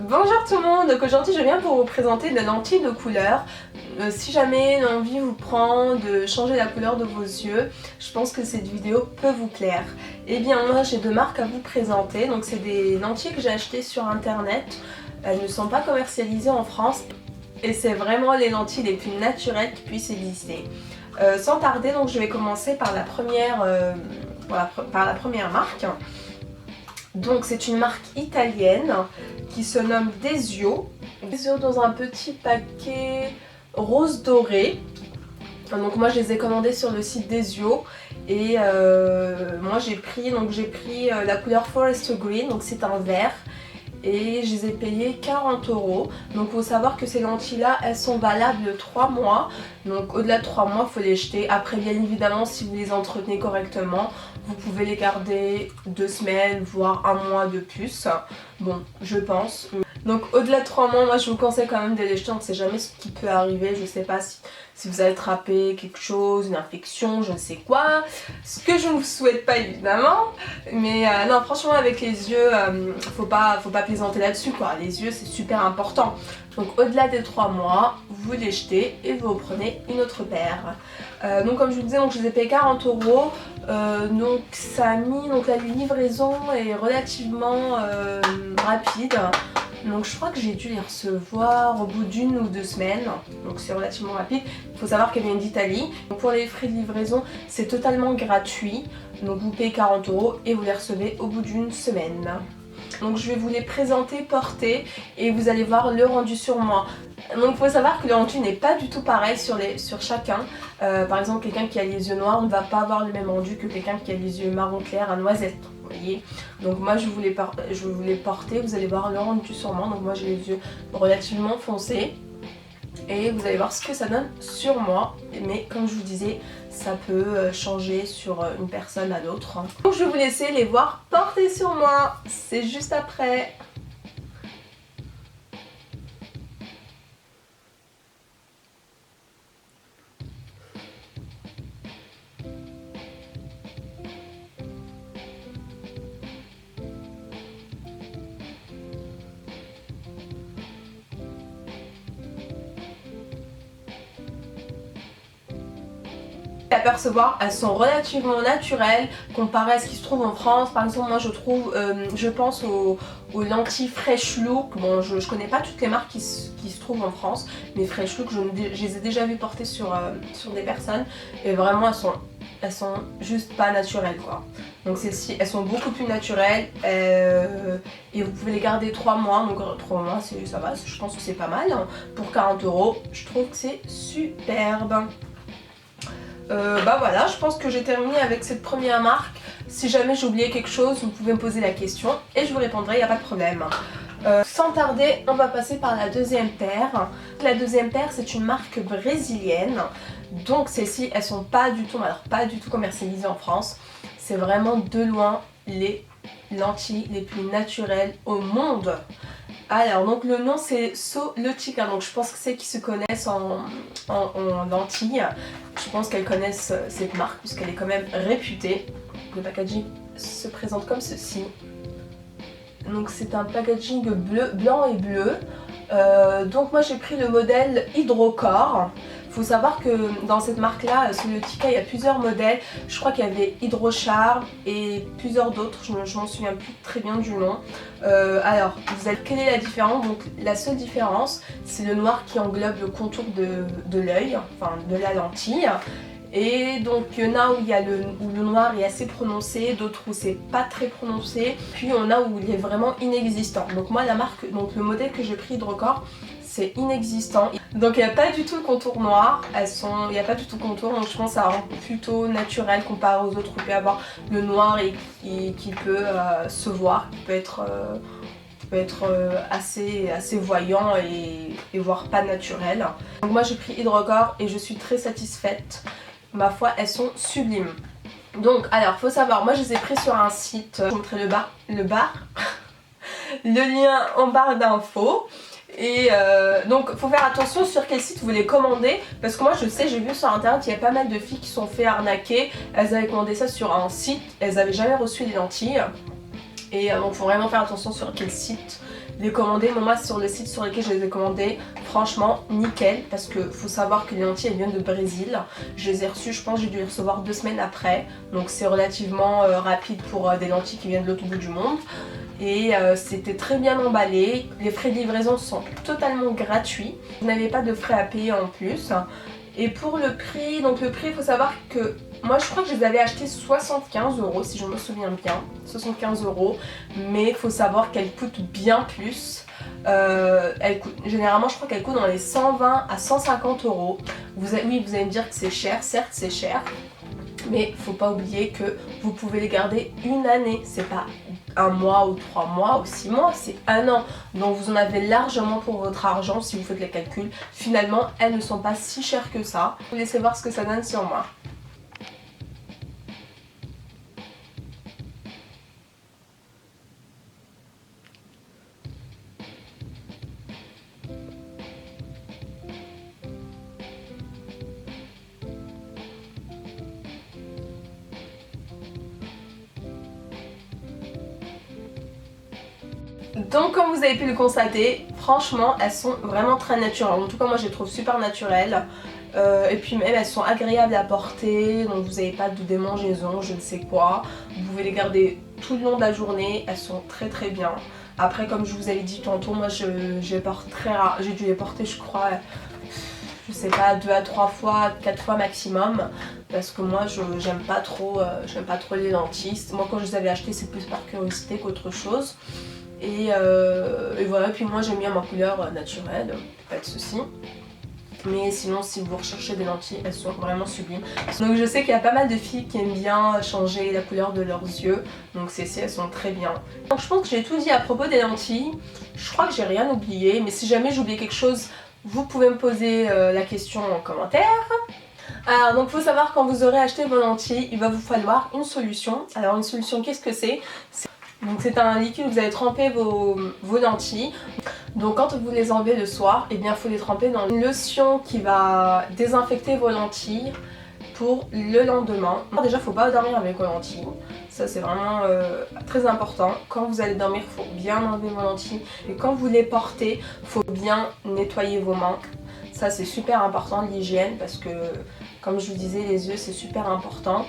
Bonjour tout le monde, donc aujourd'hui je viens pour vous présenter des lentilles de couleur. Si jamais l'envie vous prend de changer la couleur de vos yeux, je pense que cette vidéo peut vous plaire. Eh bien moi j'ai deux marques à vous présenter, donc c'est des lentilles que j'ai achetées sur internet. Elles ne sont pas commercialisées en France et c'est vraiment les lentilles les plus naturelles qui puissent exister. Sans tarder, donc je vais commencer par la première marque. Donc c'est une marque italienne qui se nomme Desio. Desio dans un petit paquet rose doré. Donc moi je les ai commandés sur le site Desio et moi j'ai pris la couleur Forest Green, donc c'est un vert. Et je les ai payés 40 €. Donc il faut savoir que ces lentilles là elles sont valables 3 mois. Donc au-delà de 3 mois il faut les jeter. Après bien évidemment si vous les entretenez correctement, vous pouvez les garder 2 semaines voire 1 mois de plus. Bon je pense. Donc au-delà de 3 mois moi je vous conseille quand même de les jeter. On ne sait jamais ce qui peut arriver. Je sais pas si vous avez attrapé quelque chose, une infection, je ne sais quoi. Ce que je ne vous souhaite pas évidemment. Mais non franchement avec les yeux, faut pas plaisanter là-dessus quoi. Les yeux c'est super important. Donc au-delà des 3 mois, vous les jetez et vous reprenez une autre paire. Donc comme je vous disais, donc, je les ai payés 40 €. Donc ça a mis, donc la livraison est relativement rapide. Donc je crois que j'ai dû les recevoir au bout d'1 ou 2 semaines, donc c'est relativement rapide. Il faut savoir qu'elles viennent d'Italie. Pour les frais de livraison, c'est totalement gratuit. Donc vous payez 40 € et vous les recevez au bout d'1 semaine. Donc je vais vous les présenter, porter et vous allez voir le rendu sur moi. Donc il faut savoir que le rendu n'est pas du tout pareil sur chacun. Par exemple quelqu'un qui a les yeux noirs ne va pas avoir le même rendu que quelqu'un qui a les yeux marron clair à noisette. Vous voyez. Donc moi je vais vous les porter, vous allez voir le rendu sur moi. Donc moi j'ai les yeux relativement foncés. Et vous allez voir ce que ça donne sur moi. Mais comme je vous disais, ça peut changer sur une personne à l'autre. Donc je vais vous laisser les voir porter sur moi. C'est juste après. Apercevoir, elles sont relativement naturelles comparées à ce qui se trouve en France. Par exemple moi je pense aux lentilles Fresh Look. Bon je connais pas toutes les marques qui se trouvent en France, mais Fresh Look je les ai déjà vues porter sur des personnes et vraiment elles sont juste pas naturelles quoi. Donc celles-ci elles sont beaucoup plus naturelles et vous pouvez les garder 3 mois. Donc 3 mois ça va, je pense que c'est pas mal. Pour 40 €, je trouve que c'est superbe. Bah voilà, je pense que j'ai terminé avec cette première marque. Si jamais j'ai oublié quelque chose, vous pouvez me poser la question et je vous répondrai, il n'y a pas de problème. Sans tarder, on va passer par la deuxième paire. La deuxième paire, c'est une marque brésilienne. Donc celles-ci, elles sont pas du tout commercialisées en France. C'est vraiment de loin les lentilles les plus naturelles au monde. Alors donc le nom c'est Soletica, donc je pense que celles qui se connaissent en lentilles, je pense qu'elles connaissent cette marque puisqu'elle est quand même réputée. Le packaging se présente comme ceci. Donc c'est un packaging blanc et bleu. Donc moi j'ai pris le modèle Hydrocore. Il faut savoir que dans cette marque là, Soletica, il y a plusieurs modèles. Je crois qu'il y avait Hydrocharme et plusieurs d'autres, je m'en souviens plus très bien du nom. Alors, quelle est la différence? Donc la seule différence, c'est le noir qui englobe le contour de l'œil, enfin de la lentille. Et donc il y en a où le noir est assez prononcé, d'autres où c'est pas très prononcé, puis il y en a où il est vraiment inexistant. Donc moi le modèle que j'ai pris Hydrocore, c'est inexistant. Donc il n'y a pas du tout le contour noir, il n'y a pas du tout le contour, donc je pense que ça rend plutôt naturel comparé aux autres où il peut y avoir le noir et qui peut se voir, qui peut être assez voyant et voire pas naturel. Donc moi j'ai pris Hydrocore et je suis très satisfaite. Ma foi, elles sont sublimes. Donc alors faut savoir, moi je les ai pris sur un site, je vous mettrai le lien en barre d'infos. Et donc faut faire attention sur quel site vous les commandez, parce que moi je sais, j'ai vu sur internet, il y a pas mal de filles qui se sont fait arnaquer. Elles avaient commandé ça sur un site, elles avaient jamais reçu les lentilles. Et donc faut vraiment faire attention sur quel site les commander. Mais moi sur le site sur lequel je les ai commandés, franchement nickel, parce que faut savoir que les lentilles elles viennent de Brésil. Je les ai reçues, je pense que j'ai dû les recevoir 2 semaines après, donc c'est relativement rapide pour des lentilles qui viennent de l'autre bout du monde. Et c'était très bien emballé, les frais de livraison sont totalement gratuits, vous n'avez pas de frais à payer en plus. Et pour le prix, donc le prix il faut savoir que moi je crois que je les avais achetés 75 € si je me souviens bien, 75 €, mais il faut savoir qu'elles coûtent bien plus. Généralement je crois qu'elles coûtent dans les 120 à 150 €. Oui, vous allez me dire que c'est cher, certes c'est cher, mais faut pas oublier que vous pouvez les garder une année, c'est pas un mois ou 3 mois ou 6 mois, c'est un an. Donc vous en avez largement pour votre argent si vous faites les calculs. Finalement, elles ne sont pas si chères que ça. Vous laissez voir ce que ça donne sur moi. Donc comme vous avez pu le constater, franchement elles sont vraiment très naturelles. En tout cas moi je les trouve super naturelles. Et puis même elles sont agréables à porter, donc vous n'avez pas de démangeaison, je ne sais quoi. Vous pouvez les garder tout le long de la journée, elles sont très très bien. Après comme je vous avais dit tantôt, moi je porte très rare, j'ai dû les porter je crois, je sais pas, 2 à 3 fois, 4 fois maximum. Parce que moi j'aime pas trop les lentilles. Moi quand je les avais achetées c'est plus par curiosité qu'autre chose. Et voilà, puis moi j'aime bien ma couleur naturelle, pas de soucis. Mais sinon si vous recherchez des lentilles, elles sont vraiment sublimes. Donc je sais qu'il y a pas mal de filles qui aiment bien changer la couleur de leurs yeux. Donc celles-ci elles sont très bien. Donc je pense que j'ai tout dit à propos des lentilles. Je crois que j'ai rien oublié, mais si jamais j'ai oublié quelque chose, vous pouvez me poser la question en commentaire. Alors donc il faut savoir quand vous aurez acheté vos lentilles, il va vous falloir une solution. Alors une solution, qu'est-ce que c'est? Donc c'est un liquide où vous allez tremper vos lentilles. Donc quand vous les enlevez le soir, eh bien il faut les tremper dans une lotion qui va désinfecter vos lentilles pour le lendemain. Déjà il ne faut pas dormir avec vos lentilles, ça c'est vraiment très important. Quand vous allez dormir, il faut bien enlever vos lentilles. Et quand vous les portez, il faut bien nettoyer vos mains. Ça c'est super important, l'hygiène, parce que comme je vous disais, les yeux c'est super important.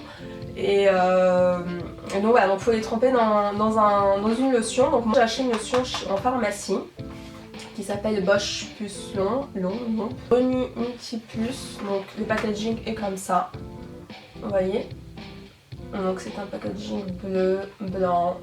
Et donc voilà, il faut les tremper dans une lotion. Donc moi j'ai acheté une lotion en pharmacie qui s'appelle Bosch Plus Long, Renu Multi Plus. Donc le packaging est comme ça, vous voyez. Donc c'est un packaging bleu, blanc.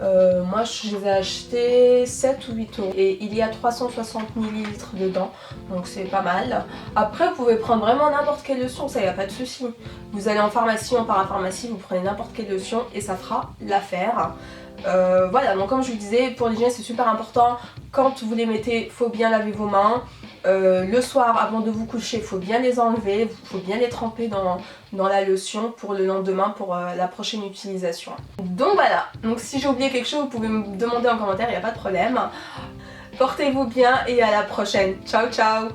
Moi je les ai achetés 7 ou 8 € et il y a 360 ml dedans, donc c'est pas mal. Après vous pouvez prendre vraiment n'importe quelle lotion, ça y a pas de souci. Vous allez en pharmacie, en parapharmacie, vous prenez n'importe quelle lotion et ça fera l'affaire. Voilà, donc comme je vous disais, pour l'hygiène c'est super important. Quand vous les mettez, faut bien laver vos mains. Le soir avant de vous coucher, il faut bien les enlever, il faut bien les tremper dans la lotion pour le lendemain, pour la prochaine utilisation. Donc voilà, donc si j'ai oublié quelque chose, vous pouvez me demander en commentaire, il n'y a pas de problème. Portez-vous bien et à la prochaine. Ciao ciao.